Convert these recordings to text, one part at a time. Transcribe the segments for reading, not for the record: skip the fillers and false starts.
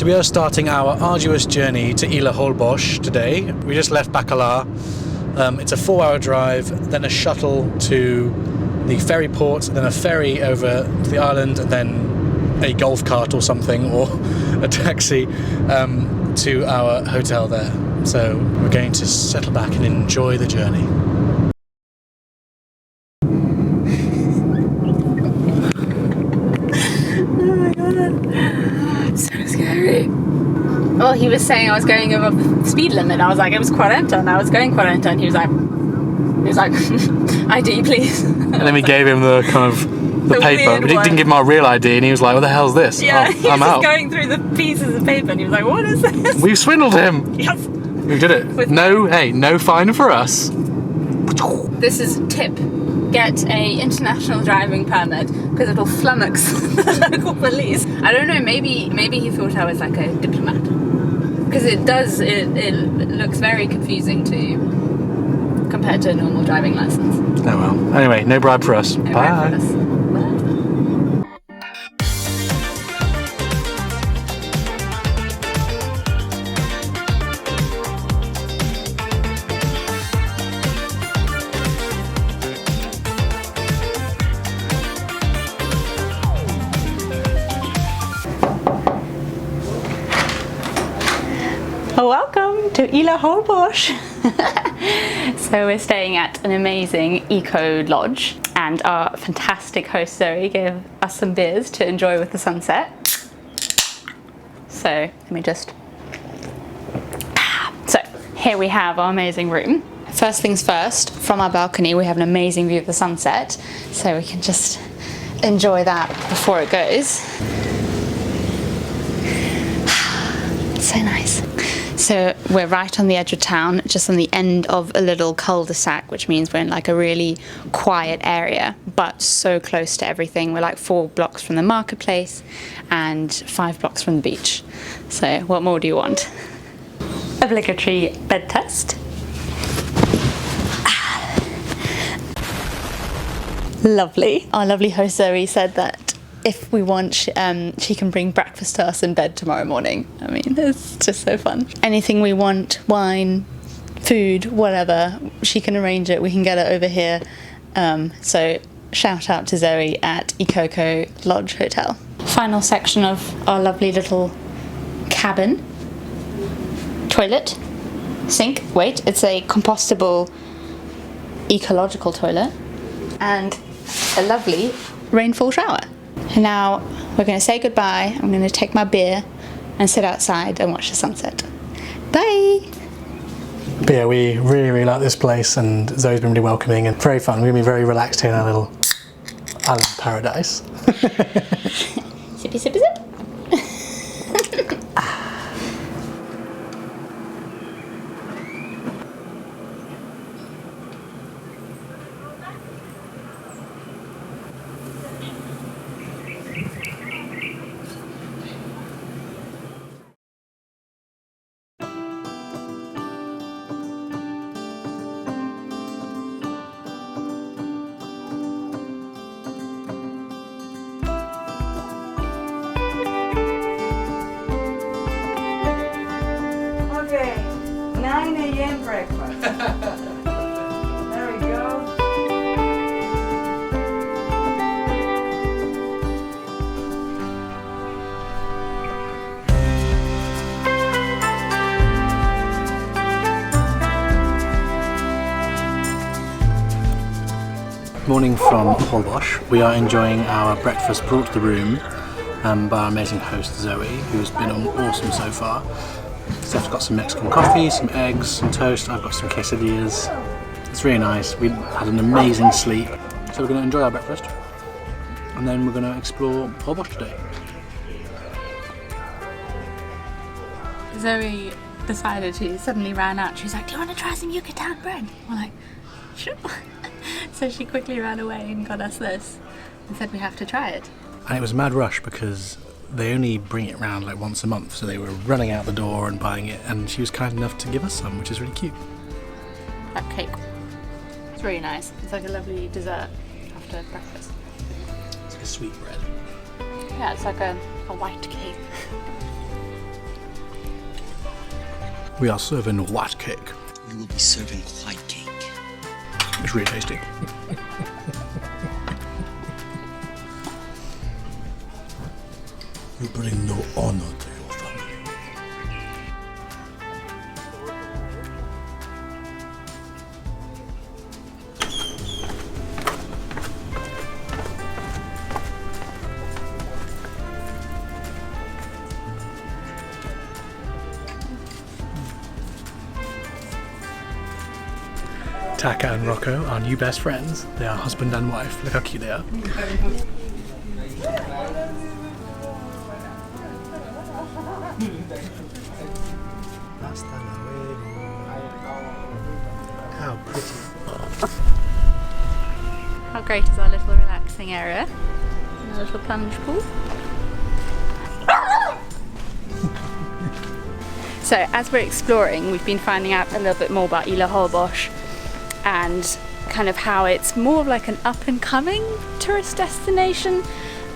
we are starting our arduous journey to Isla Holbox today. We just left Bacalar. It's a 4-hour drive, then a shuttle to the ferry port, then a ferry over to the island, and then a golf cart or something, or a taxi to our hotel there. So we're going to settle back and enjoy the journey. Oh my god, so scary. Well, he was saying I was going above the speed limit. I was like, it was 40, and I was going 40, and he was like, ID please. And then we gave him the kind of the paper. We didn't give him our real ID, and he was like, what the hell's this? Yeah, oh, he was I'm just out. going through the pieces of paper, and he was like, what is this? We've swindled him. Yes. We did it. No fine for us. This is tip. Get a international driving permit, because it'll flummox the local police. I don't know, maybe he thought I was like a diplomat. Because it looks very confusing compared to a normal driving license. Oh well. Anyway, no bribe for us. No Bye. bribe for us. Bye. Welcome to Isla Holbox. So we're staying at an amazing eco lodge, and our fantastic host Zoe gave us some beers to enjoy with the sunset. So let me just... So here we have our amazing room. First things first, from our balcony we have an amazing view of the sunset, so we can just enjoy that before it goes. So nice. So we're right on the edge of town, just on the end of a little cul-de-sac, which means we're in like a really quiet area, but so close to everything. We're like 4 blocks from the marketplace and 5 blocks from the beach. So what more do you want? Obligatory bed test. Lovely. Our lovely host Zoe said that if we want, she can bring breakfast to us in bed tomorrow morning. I mean, it's just so fun. Anything we want, wine, food, whatever, she can arrange it. We can get it over here. So shout out to Zoe at Ecoco Lodge Hotel. Final section of our lovely little cabin. Toilet, sink. Wait, it's a compostable, ecological toilet, and a lovely rainfall shower. And now we're going to say goodbye. I'm going to take my beer and sit outside and watch the sunset. Bye! But yeah, we really like this place, and Zoe's been really welcoming and very fun. We're going to be very relaxed here in our little island paradise. Sippy, sippy, sip. Okay, 9 a.m. breakfast. There we go. Morning from Holbox. We are enjoying our breakfast brought to the room by our amazing host Zoe, who's been awesome so far. Steph's got some Mexican coffee, some eggs, some toast. I've got some quesadillas. It's really nice. We had an amazing sleep. So we're going to enjoy our breakfast, and then we're going to explore Holbox today. Zoe decided, she suddenly ran out. She was like, do you want to try some Yucatan bread? We're like, sure. So she quickly ran away and got us this and said we have to try it. And it was a mad rush because they only bring it round like once a month, so they were running out the door and buying it, and she was kind enough to give us some, which is really cute. That cake. It's really nice. It's like a lovely dessert after breakfast. It's like a sweet bread. Yeah, it's like a white cake. We are serving white cake. We will be serving white cake. It's really tasty. You bring no honor to your family. Taka and Rocco, our new best friends. They are husband and wife. Look how cute they are. How pretty. How great is our little relaxing area? And a little plunge pool. So as we're exploring, we've been finding out a little bit more about Isla Holbox and kind of how it's more of like an up and coming tourist destination,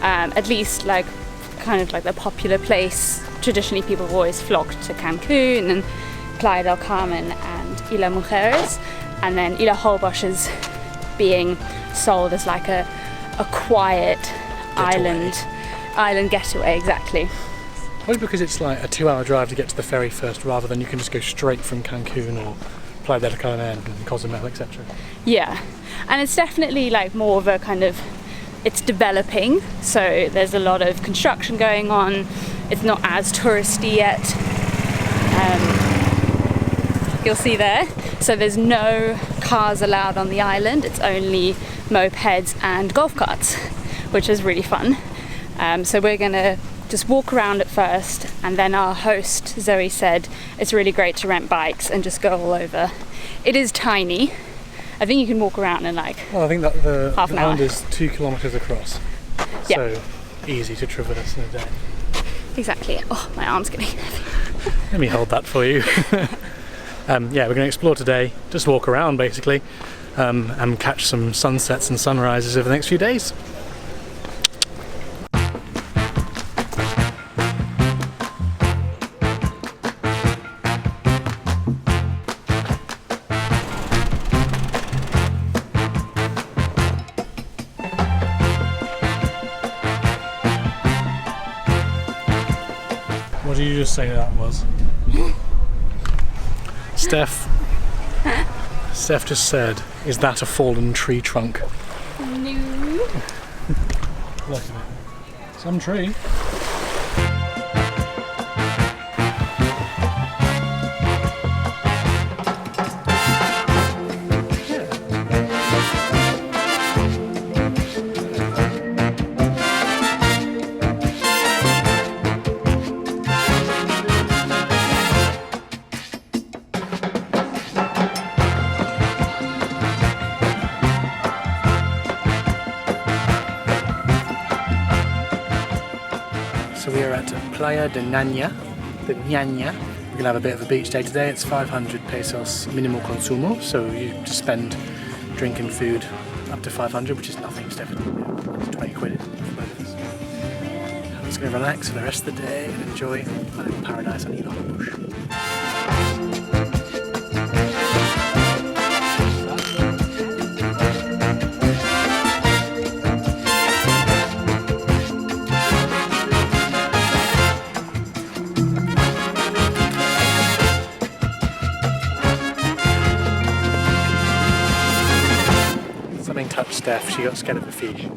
at least like kind of like the popular place. Traditionally people have always flocked to Cancun and Playa del Carmen and Isla Mujeres, and then Isla Holbox is being sold as like a quiet island getaway, exactly. Probably because it's like a 2-hour drive to get to the ferry first, rather than you can just go straight from Cancun or Playa del Carmen and Cozumel, etc. Yeah, and it's definitely like more of a kind of, it's developing, so there's a lot of construction going on. It's not as touristy yet. You'll see there. So there's no cars allowed on the island. It's only mopeds and golf carts, which is really fun. So we're gonna just walk around at first, and then our host Zoe said it's really great to rent bikes and just go all over. It is tiny. I think you can walk around in like Well, I think that the half an hour. island is 2 kilometres across, Yeah. so easy to traverse in a day. Exactly. Oh, my arm's getting heavy. Let me hold that for you. Yeah, we're going to explore today, just walk around basically, and catch some sunsets and sunrises over the next few days. What did you just say that was? Steph just said, "Is that a fallen tree trunk?" No. Look at it. Some tree. So we are at Playa de Naña, the Naña. We're gonna have a bit of a beach day today. It's 500 pesos minimal consumo, so you just spend drinking food up to 500, which is nothing. It's definitely 20 quid for both of us. I'm just gonna relax for the rest of the day and enjoy my little paradise on Isla Holbox. Something touched Steph, she got scared of the fish.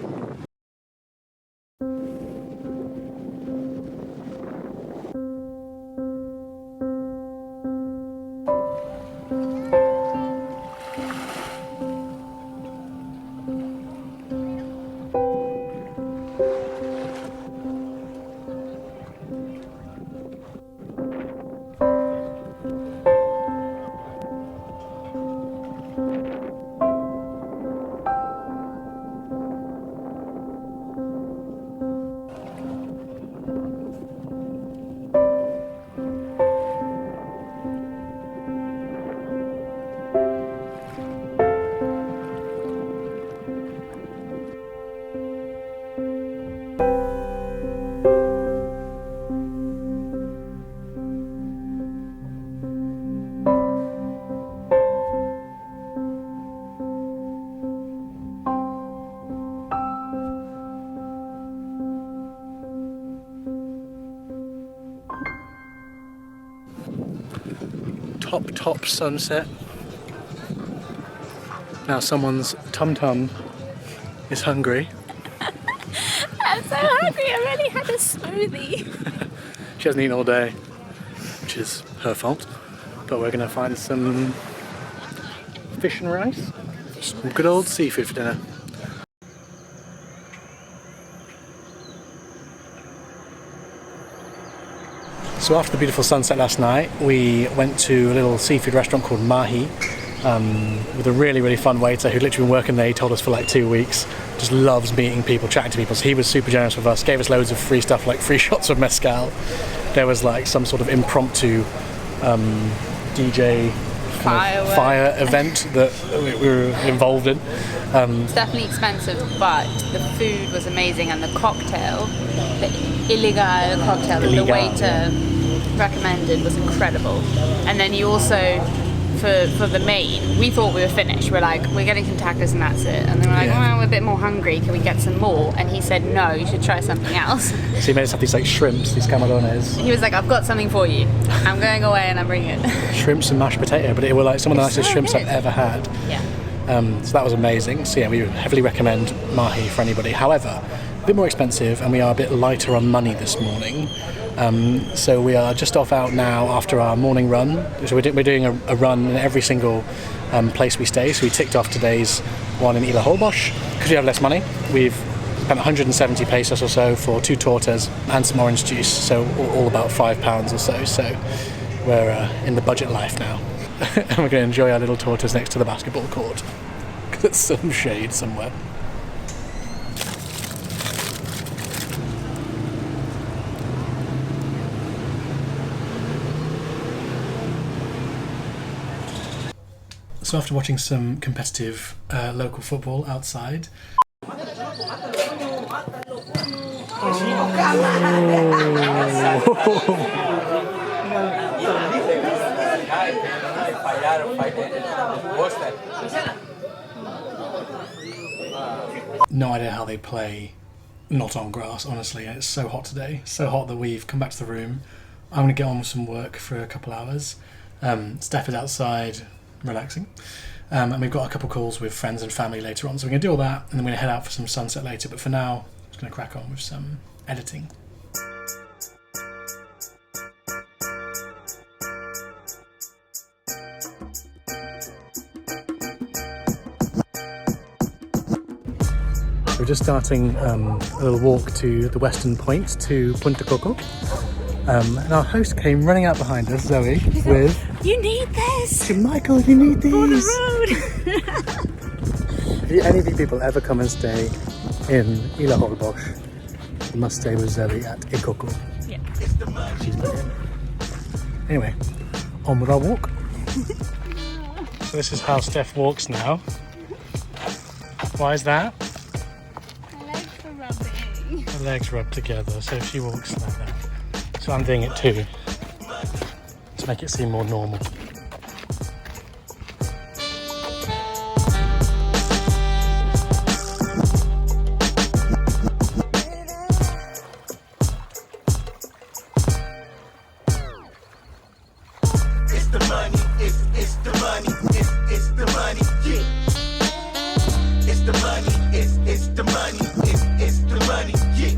top sunset. Now someone's tum-tum is hungry. I'm so hungry, I already had a smoothie. She hasn't eaten all day, which is her fault. But we're gonna find some fish and rice. Some good old seafood for dinner. So after the beautiful sunset last night, we went to a little seafood restaurant called Mahi with a really fun waiter who'd literally been working there. He told us for like 2 weeks. Just loves meeting people, chatting to people. So he was super generous with us, gave us loads of free stuff like free shots of mezcal. There was like some sort of impromptu DJ fire event that we were involved in. It's definitely expensive, but the food was amazing, and the cocktail, the illegal cocktail that the waiter recommended was incredible. And then you also, for the main, we thought we were finished. We're like, we're getting some tacos and that's it. And then we're like, well, we're a bit more hungry. Can we get some more? And he said, no, you should try something else. So he made us have these like shrimps, these camarones. He was like, I've got something for you. I'm going away and I'm bringing it. Shrimps and mashed potato, but it were like some of the nicest shrimps I've ever had. Yeah. So that was amazing. So yeah, we would heavily recommend Mahi for anybody. However, a bit more expensive, and we are a bit lighter on money this morning. So we are just off out now after our morning run. So we're doing a run in every single place we stay. So we ticked off today's one in Isla Holbox. Because we have less money, we've spent 170 pesos or so for 2 tortas and some orange juice. So all about £5 or so. So we're in the budget life now. And we're going to enjoy our little tortas next to the basketball court. There's some shade somewhere. So after watching some competitive local football outside, no idea how they play not on grass, honestly. It's so hot today, so hot that we've come back to the room. I'm going to get on with some work for a couple hours. Steph is outside relaxing, and we've got a couple calls with friends and family later on, so we're going to do all that and then we're going to head out for some sunset later, but for now I'm just going to crack on with some editing. We're just starting a little walk to the western point, to Punta Coco. And our host came running out behind us, Zoe, with... You need this! Michael, you need these! For the road! If any of you people ever come and stay in Isla Holbox, you must stay with Zoe at Ecoco. Yeah. She's brilliant. Anyway, on with our walk. So this is how Steph walks now. Why is that? My legs are rubbing. Her legs rub together, so she walks like that. So I'm doing it too, to make it seem more normal. It's the money, it's the money, it's the money, yeah. It's the money, it's the money, it's the money, yeah.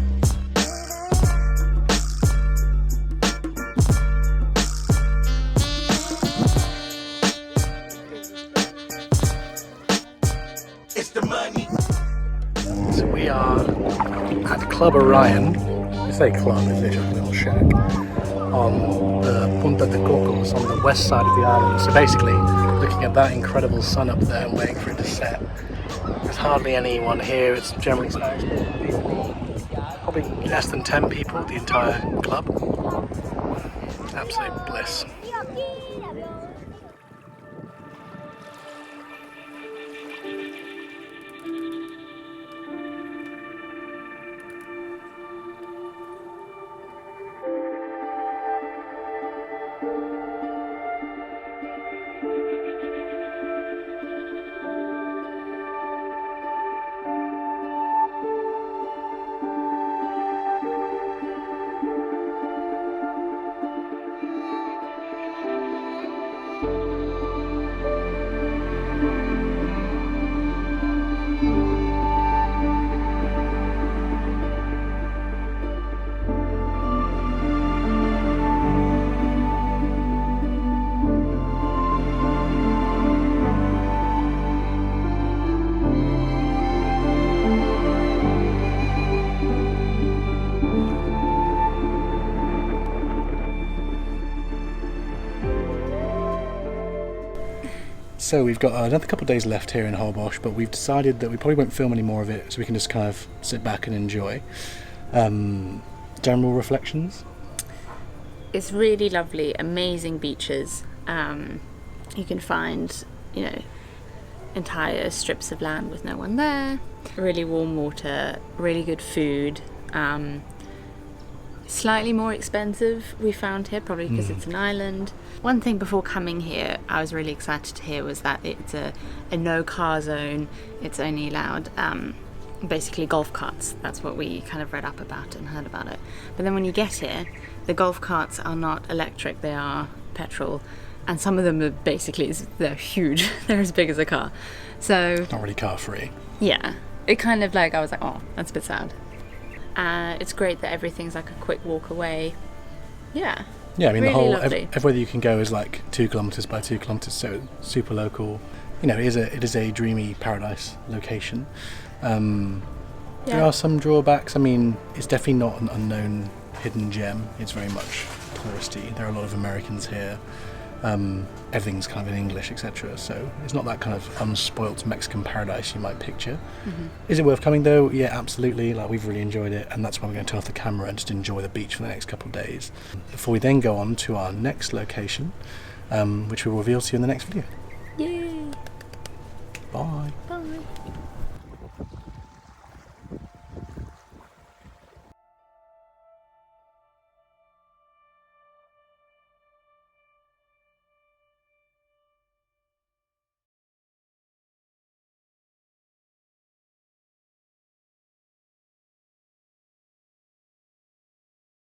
So we are at Club Orion. I say club, it's literally a little shack on the Punta de Cocos on the west side of the island. So basically, looking at that incredible sun up there and waiting for it to set. There's hardly anyone here. It's generally Spanish people. Probably less than 10 people at the entire club. Absolute bliss. So we've got another couple of days left here in Holbox, but we've decided that we probably won't film any more of it, so we can just kind of sit back and enjoy. General reflections? It's really lovely, amazing beaches. You can find, entire strips of land with no one there. Really warm water, really good food. Slightly more expensive, we found here, probably because it's an island. One thing before coming here I was really excited to hear was that it's a no car zone. It's only allowed basically golf carts. That's what we kind of read up about and heard about it. But then when you get here, the golf carts are not electric, they are petrol, and some of them are they're huge. They're as big as a car. So It's not really car free. yeah, it kind of I was like, oh, that's a bit sad. It's great that everything's like a quick walk away. Yeah. Yeah, I mean, really the whole lovely. everywhere you can go is like 2 kilometres by 2 kilometres, so super local. It is a dreamy paradise location. There are some drawbacks. I mean, it's definitely not an unknown hidden gem. It's very much touristy. There are a lot of Americans here. Everything's kind of in English, etc. So it's not that kind of unspoilt Mexican paradise you might picture. Is it worth coming though? Yeah, absolutely. We've really enjoyed it, and that's why we're going to turn off the camera and just enjoy the beach for the next couple of days before we then go on to our next location, which we will reveal to you in the next video. Yay! Bye.